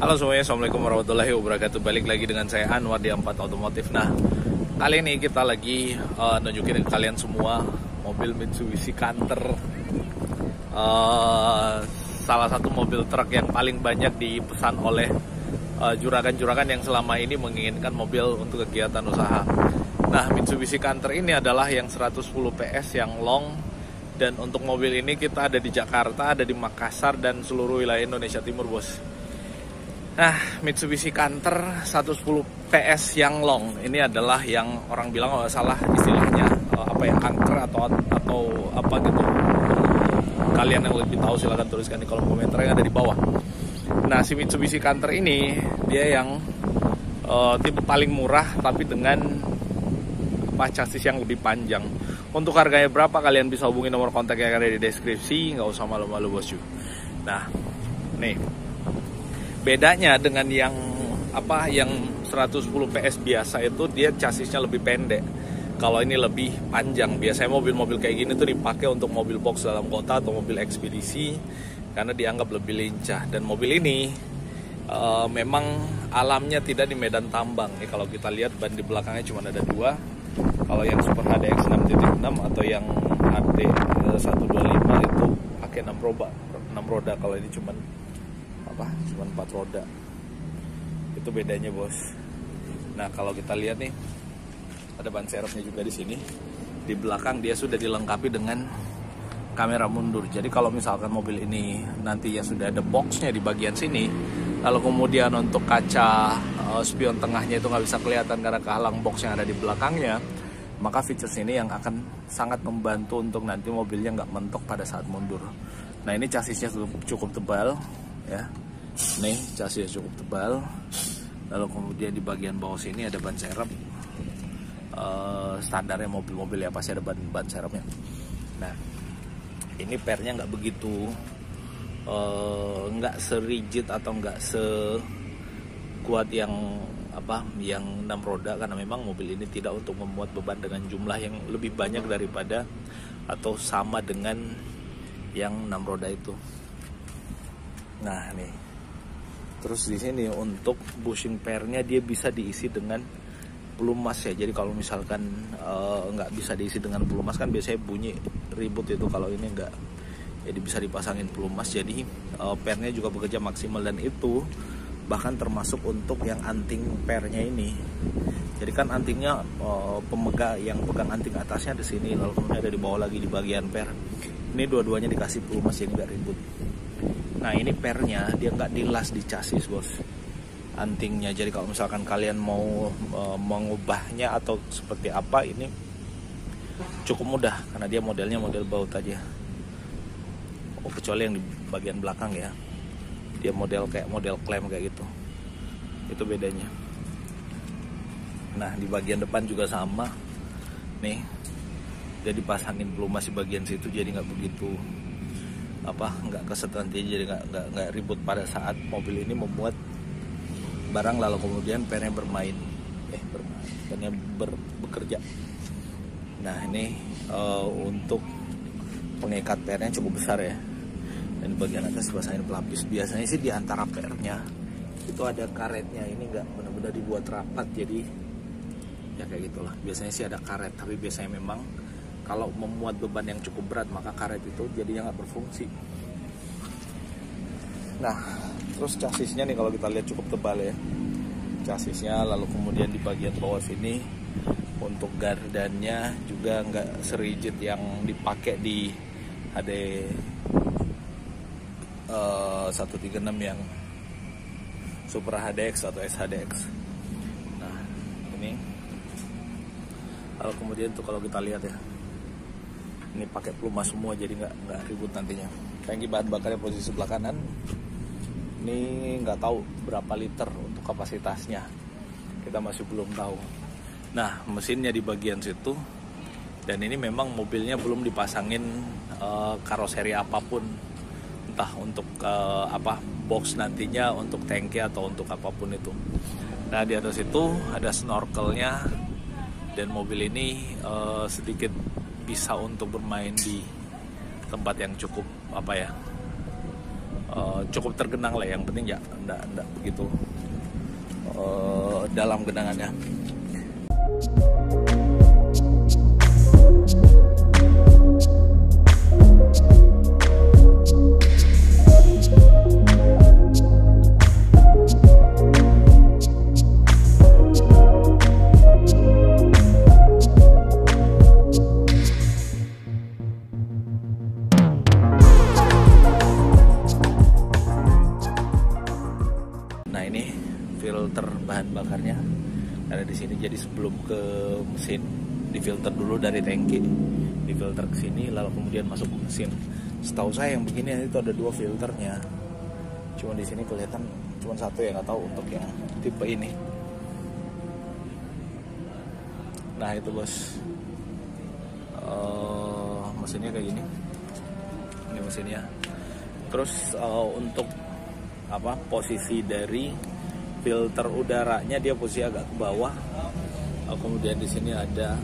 Halo semuanya, assalamualaikum warahmatullahi wabarakatuh. Balik lagi dengan saya Anwar di Empat Otomotif. Nah, kali ini kita lagi nunjukin ke kalian semua mobil Mitsubishi Canter, salah satu mobil truk yang paling banyak dipesan oleh juragan-juragan yang selama ini menginginkan mobil untuk kegiatan usaha. Nah, Mitsubishi Canter ini adalah yang 110 PS yang long, dan untuk mobil ini kita ada di Jakarta, ada di Makassar, dan seluruh wilayah Indonesia Timur, bos. Nah, Mitsubishi Canter 110 PS yang long ini adalah yang orang bilang kalau salah istilahnya angker atau apa gitu. Kalian yang lebih tahu silahkan tuliskan di kolom komentar yang ada di bawah. Nah, si Mitsubishi Canter ini dia yang tipe paling murah tapi dengan chassis yang lebih panjang. Untuk harganya berapa, kalian bisa hubungi nomor kontak yang ada di deskripsi, nggak usah malu-malu, bosku. Nah, nih bedanya dengan yang 110 PS biasa itu, dia chassisnya lebih pendek. Kalau ini lebih panjang. Biasanya mobil-mobil kayak gini tuh dipakai untuk mobil box dalam kota atau mobil ekspedisi karena dianggap lebih lincah. Dan mobil ini memang alamnya tidak di medan tambang. Nih kalau kita lihat ban di belakangnya cuma ada 2. Kalau yang Super HDX 6.6 atau yang HD 125 itu pakai 6 roda. Kalau ini cuma 4 roda. Itu bedanya, bos. Nah, kalau kita lihat nih, ada ban serepnya juga di sini. Di belakang dia sudah dilengkapi dengan kamera mundur. Jadi kalau misalkan mobil ini nantinya sudah ada boxnya di bagian sini, lalu kemudian untuk kaca spion tengahnya itu nggak bisa kelihatan karena kehalang box yang ada di belakangnya, maka features ini yang akan sangat membantu untuk nanti mobilnya nggak mentok pada saat mundur. Nah, ini chassisnya cukup tebal, ya. Nih, chassisnya cukup tebal. Lalu kemudian di bagian bawah sini ada ban serep. Standarnya mobil-mobil ya pasti ada ban serepnya. Nah, ini pernya nggak begitu, nggak serigid atau nggak sekuat yang 6 roda, karena memang mobil ini tidak untuk memuat beban dengan jumlah yang lebih banyak daripada atau sama dengan yang 6 roda itu. Nah, nih. Terus di sini untuk bushing pairnya dia bisa diisi dengan pelumas ya. Jadi kalau misalkan nggak bisa diisi dengan pelumas kan biasanya bunyi ribut itu. Kalau ini nggak, jadi bisa dipasangin pelumas. Jadi pairnya juga bekerja maksimal, dan itu bahkan termasuk untuk yang anting pairnya ini. Jadi kan antingnya yang pegang anting atasnya di sini, lalu kemudian ada di bawah lagi di bagian pair. Ini dua-duanya dikasih pelumas jadi nggak ribut. Nah, ini pairnya dia nggak dilas di chassis, bos, antingnya. Jadi kalau misalkan kalian mau mengubahnya atau seperti apa, ini cukup mudah karena dia modelnya model baut aja. Kecuali yang di bagian belakang ya, dia model klaim kayak gitu. Itu bedanya. Nah, di bagian depan juga sama. Nih, jadi pasangin pelumas di bagian situ, jadi nggak begitu nggak keset nanti, jadi nggak ribut pada saat mobil ini memuat barang lalu kemudian pairnya bekerja. Nah, ini untuk pengikat pairnya cukup besar ya, dan bagian atas dipasangin pelapis. Biasanya sih di antara pairnya itu ada karetnya, ini nggak benar-benar dibuat rapat, jadi ya kayak gitulah. Biasanya sih ada karet, tapi biasanya memang kalau memuat beban yang cukup berat maka karet itu jadinya nggak berfungsi. Nah, terus chassisnya nih kalau kita lihat cukup tebal ya chassisnya. Lalu kemudian di bagian bawah sini untuk gardannya juga nggak serigid yang dipakai di HD 136 yang Super HDX atau SHDX. Nah, ini lalu kemudian tuh kalau kita lihat ya, ini pakai pelumas semua, jadi nggak ribut nantinya. Tangki bahan bakarnya posisi sebelah kanan. Ini nggak tahu berapa liter untuk kapasitasnya, kita masih belum tahu. Nah, mesinnya di bagian situ, dan ini memang mobilnya belum dipasangin karoseri apapun, entah untuk box nantinya untuk tangki atau untuk apapun itu. Nah, di atas itu ada snorkelnya, dan mobil ini sedikit bisa untuk bermain di tempat yang cukup cukup tergenang lah, yang penting ya enggak begitu dalam genangannya. Nah, ini filter bahan bakarnya ada di sini. Jadi sebelum ke mesin difilter dulu dari tangki, difilter ke sini lalu kemudian masuk ke mesin. Setahu saya yang begini itu ada 2 filternya. Cuma di sini kelihatan cuma 1 ya, nggak tahu untuk yang tipe ini. Nah, itu bos, mesinnya kayak gini. Ini mesinnya. Terus untuk posisi dari filter udaranya, dia posisi agak ke bawah. Kemudian di sini ada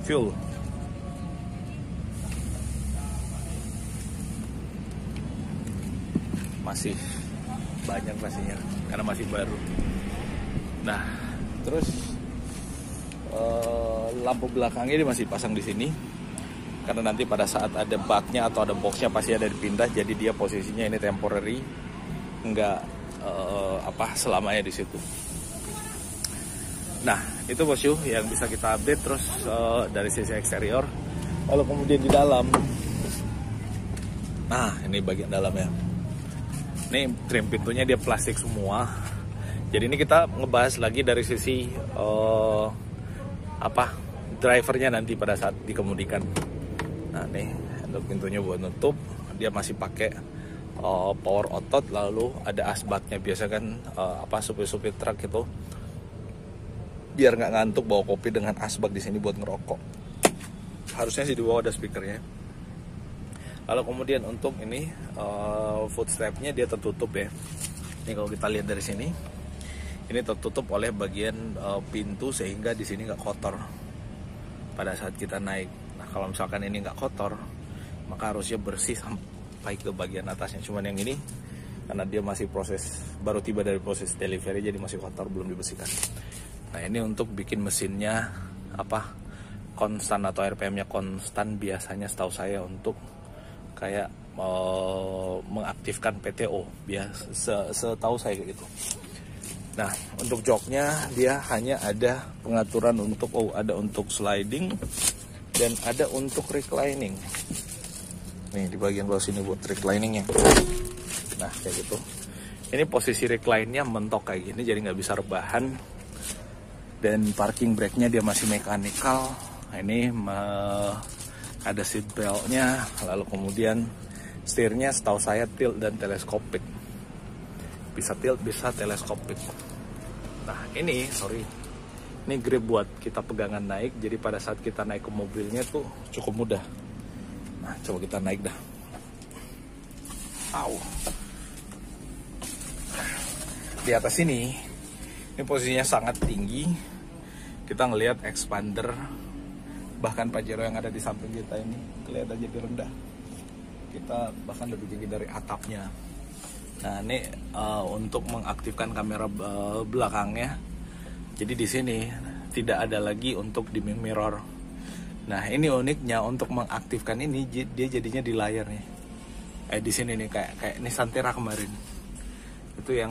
fuel. Masih banyak pastinya karena masih baru. Nah, terus lampu belakangnya dia masih pasang di sini. Karena nanti pada saat ada baknya atau ada boxnya pasti ada dipindah, jadi dia posisinya ini temporary, nggak selamanya di situ. Nah, itu bosku yang bisa kita update. Terus dari sisi eksterior, lalu kemudian di dalam, nah ini bagian dalamnya. Ini trim pintunya dia plastik semua. Jadi ini kita ngebahas lagi dari sisi drivernya nanti pada saat dikemudikan. Nah, nih untuk pintunya buat nutup, dia masih pakai power otot, lalu ada asbaknya. Biasa kan supir-supir truk itu biar nggak ngantuk bawa kopi dengan asbak di sini buat ngerokok. Harusnya sih di bawah ada speakernya. Lalu kemudian untuk ini footstepnya dia tertutup ya. Ini kalau kita lihat dari sini, ini tertutup oleh bagian pintu sehingga di sini nggak kotor pada saat kita naik. Nah, kalau misalkan ini nggak kotor, maka harusnya bersih sampai ke bagian atasnya. Cuman yang ini karena dia masih baru tiba dari proses delivery, jadi masih kotor, belum dibersihkan. Nah, ini untuk bikin mesinnya konstan atau RPM-nya konstan, biasanya setahu saya untuk kayak mengaktifkan PTO, setahu saya kayak gitu. Nah, untuk joknya dia hanya ada pengaturan untuk ada untuk sliding dan ada untuk reclining. Nih di bagian bawah sini buat recliningnya. Nah, kayak gitu. Ini posisi recline-nya mentok kayak gini, jadi nggak bisa rebahan. Dan parking brake-nya dia masih mechanical. Nah, ini ada seat belt-nya, lalu kemudian setirnya setahu saya tilt dan teleskopik. Bisa tilt, bisa teleskopik. Nah, ini grip buat kita pegangan naik, jadi pada saat kita naik ke mobilnya tuh cukup mudah. Nah, coba kita naik dah. Di atas ini posisinya sangat tinggi. Kita ngelihat expander, bahkan Pajero yang ada di samping kita ini kelihatan jadi rendah. Kita bahkan lebih tinggi dari atapnya. Nah, ini untuk mengaktifkan kamera belakangnya. Jadi di sini tidak ada lagi untuk dimming mirror. Nah, ini uniknya untuk mengaktifkan ini, dia jadinya di layar nih. Di sini nih kayak Nissan Terra kemarin. Itu yang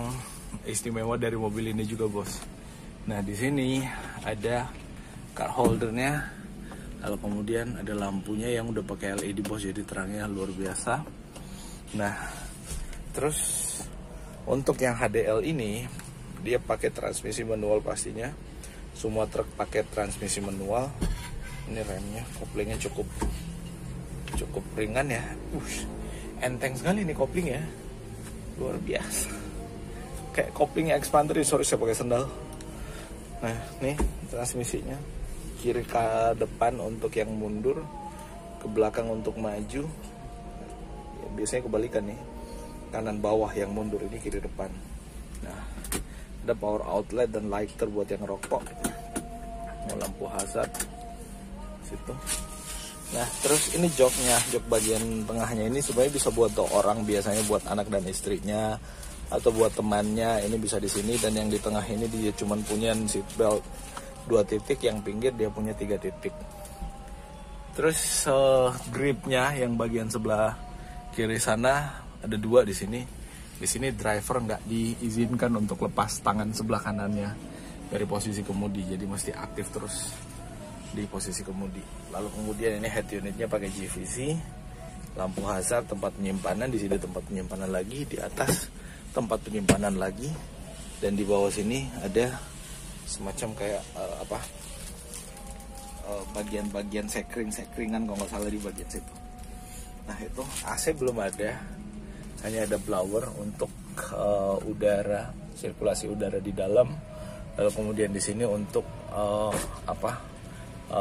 istimewa dari mobil ini juga, bos. Nah, di sini ada card holdernya. Lalu kemudian ada lampunya yang udah pakai LED, bos, jadi terangnya luar biasa. Nah, terus untuk yang HDL ini dia pakai transmisi manual pastinya. Semua truk pakai transmisi manual. Ini remnya, koplingnya cukup ringan ya. Enteng sekali nih kopling ya. Luar biasa. Kayak koplingnya expander, sorry saya pakai sendal. Nah, nih transmisinya. Kiri ke depan untuk yang mundur, ke belakang untuk maju. Ya, biasanya kebalikan nih. Kanan bawah yang mundur, ini kiri depan. Nah, ada power outlet dan lighter buat yang rokok. Lampu hazard situ. Nah, terus ini joknya, jok bagian tengahnya ini sebenarnya bisa buat orang, biasanya buat anak dan istrinya atau buat temannya. Ini bisa di sini, dan yang di tengah ini dia cuman punya seat belt 2 titik, yang pinggir dia punya 3 titik. Terus gripnya yang bagian sebelah kiri sana ada 2 di sini. Di sini driver nggak diizinkan untuk lepas tangan sebelah kanannya dari posisi kemudi, jadi mesti aktif terus di posisi kemudi. Lalu kemudian ini head unitnya pakai GVC, lampu hazard, tempat penyimpanan, di sini tempat penyimpanan lagi, di atas tempat penyimpanan lagi, dan di bawah sini ada semacam kayak bagian-bagian sekringan kalau nggak salah di bagian situ. Nah itu AC belum ada, hanya ada blower untuk udara, sirkulasi udara di dalam. Lalu kemudian di sini untuk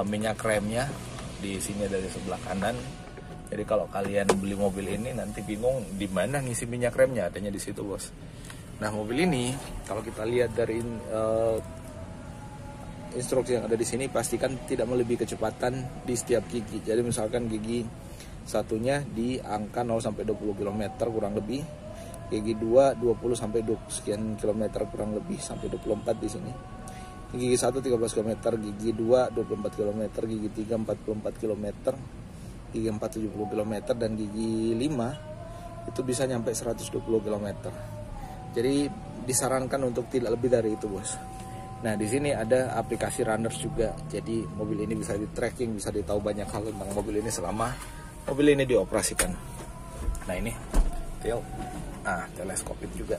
minyak remnya di sini dari sebelah kanan. Jadi kalau kalian beli mobil ini nanti bingung di mana ngisi minyak remnya, adanya di situ bos. Nah mobil ini kalau kita lihat dari instruksi yang ada di sini, pastikan tidak melebihi kecepatan di setiap gigi. Jadi misalkan gigi satunya di angka 0 sampai 20 km kurang lebih, gigi 2 20 sampai 20 sekian kilometer kurang lebih sampai 24 di sini. Gigi 1 13 km, gigi 2 24 km, gigi 3 44 km, gigi 4 70 km, dan gigi 5 itu bisa nyampe 120 km. Jadi disarankan untuk tidak lebih dari itu bos. Nah di sini ada aplikasi runners juga, jadi mobil ini bisa di tracking, bisa ditahu banyak hal tentang mobil ini selama mobil ini dioperasikan. Nah ini tail, teleskopik juga,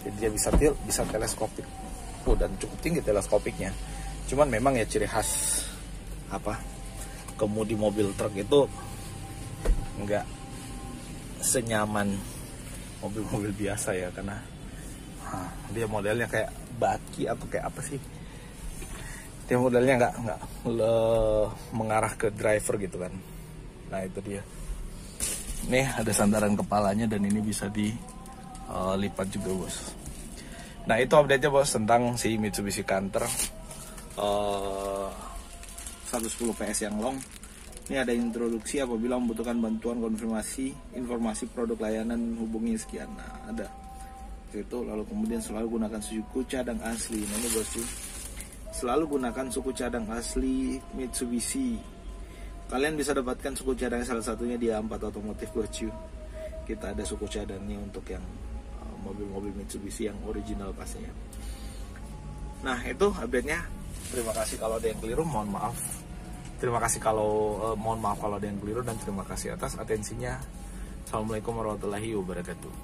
jadi dia bisa tilt, bisa teleskopik. Dan cukup tinggi teleskopiknya. Cuman memang ya ciri khas kemudi mobil truk itu nggak senyaman mobil-mobil biasa ya, karena dia modelnya kayak baki atau kayak apa sih, dia modelnya nggak mengarah ke driver gitu kan. Nah itu dia. Nih ada sandaran kepalanya, dan ini bisa dilipat juga bos. Nah itu update-nya bos tentang si Mitsubishi Canter 110 PS yang long. Ini ada introduksi, apabila membutuhkan bantuan konfirmasi informasi produk layanan hubungi sekian. Nah ada itu. Lalu kemudian selalu gunakan suku cadang asli. Nah ini bos, selalu gunakan suku cadang asli Mitsubishi. Kalian bisa dapatkan suku cadang salah satunya di A4 Otomotif bos. Kita ada suku cadangnya untuk yang mobil-mobil Mitsubishi yang original pastinya. Nah itu update-nya. Terima kasih kalau ada yang keliru, mohon maaf. Terima kasih mohon maaf kalau ada yang keliru, dan terima kasih atas atensinya. Assalamualaikum warahmatullahi wabarakatuh.